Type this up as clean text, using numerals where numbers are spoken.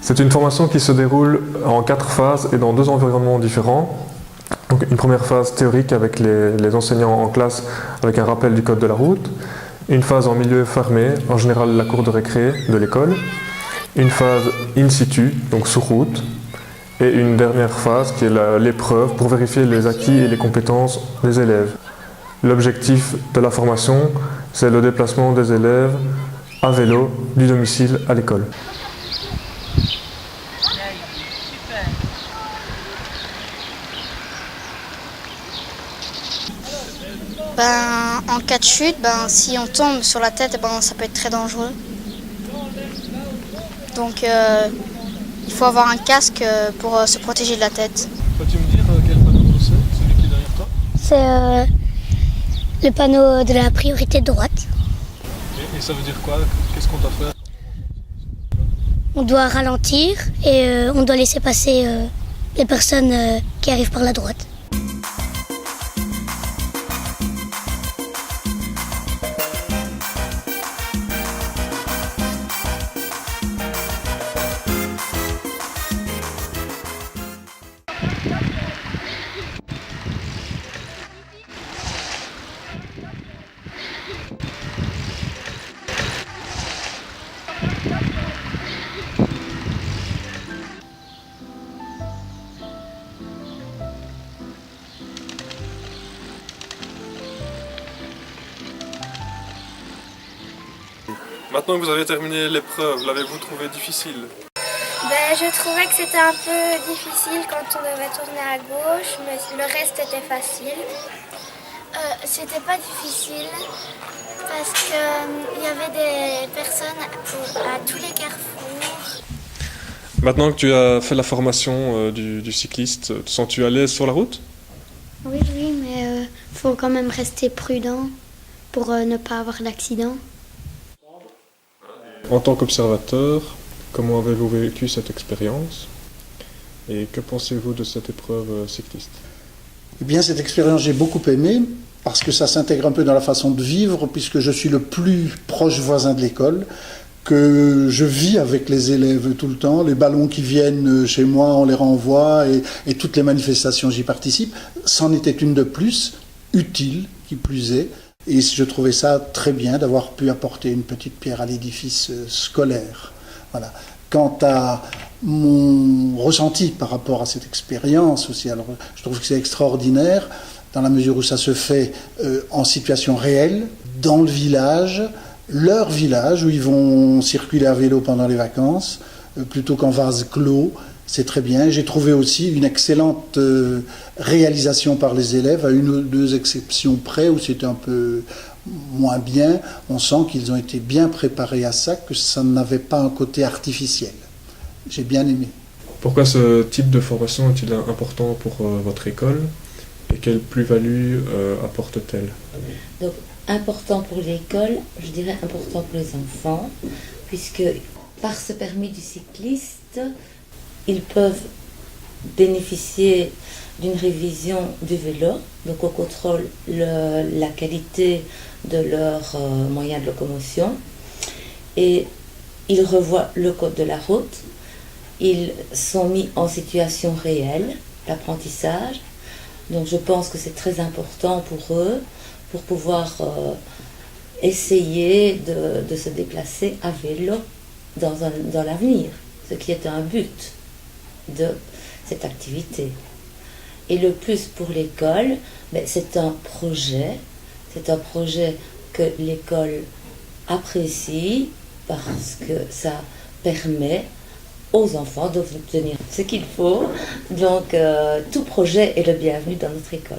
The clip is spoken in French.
C'est une formation qui se déroule en 4 phases et dans 2 environnements différents. Donc une première phase théorique avec les enseignants en classe avec un rappel du code de la route. Une phase en milieu fermé, en général la cour de récré de l'école. Une phase in situ, donc sur route. Et une dernière phase qui est l'épreuve pour vérifier les acquis et les compétences des élèves. L'objectif de la formation, c'est le déplacement des élèves à vélo du domicile à l'école. En cas de chute, si on tombe sur la tête, ça peut être très dangereux. Donc il faut avoir un casque pour se protéger de la tête. Peux-tu me dire quel panneau c'est, celui qui est derrière toi? C'est le panneau de la priorité de droite. Et ça veut dire quoi? Qu'est-ce qu'on doit faire? On doit ralentir et on doit laisser passer les personnes qui arrivent par la droite. Maintenant que vous avez terminé l'épreuve, l'avez-vous trouvé difficile? Je trouvais que c'était un peu difficile quand on devait tourner à gauche, mais le reste était facile. C'était pas difficile parce qu'il y avait des personnes à tous les carrefours. Maintenant que tu as fait la formation du cycliste, te sens-tu à l'aise sur la route? Oui, mais faut quand même rester prudent pour ne pas avoir d'accident. En tant qu'observateur, comment avez-vous vécu cette expérience et que pensez-vous de cette épreuve cycliste? Eh bien, cette expérience, j'ai beaucoup aimé parce que ça s'intègre un peu dans la façon de vivre puisque je suis le plus proche voisin de l'école, que je vis avec les élèves tout le temps. Les ballons qui viennent chez moi, on les renvoie et toutes les manifestations, j'y participe. C'en était une de plus, utile, qui plus est. Et je trouvais ça très bien d'avoir pu apporter une petite pierre à l'édifice scolaire. Voilà. Quant à mon ressenti par rapport à cette expérience aussi, alors je trouve que c'est extraordinaire dans la mesure où ça se fait en situation réelle, dans le village, leur village où ils vont circuler à vélo pendant les vacances, plutôt qu'en vase clos. C'est très bien. J'ai trouvé aussi une excellente réalisation par les élèves, à une ou deux exceptions près où c'était un peu moins bien. On sent qu'ils ont été bien préparés à ça, que ça n'avait pas un côté artificiel. J'ai bien aimé. Pourquoi ce type de formation est-il important pour votre école et quelle plus-value apporte-t-elle? Donc, important pour l'école, je dirais important pour les enfants, puisque par ce permis du cycliste, ils peuvent bénéficier d'une révision du vélo, donc on contrôle la qualité de leur moyen de locomotion et ils revoient le code de la route, ils sont mis en situation réelle, l'apprentissage, donc je pense que c'est très important pour eux pour pouvoir essayer de se déplacer à vélo dans l'avenir, ce qui est un but de cette activité. Et le plus pour l'école, c'est un projet que l'école apprécie parce que ça permet aux enfants d'obtenir ce qu'il faut. Donc tout projet est le bienvenu dans notre école.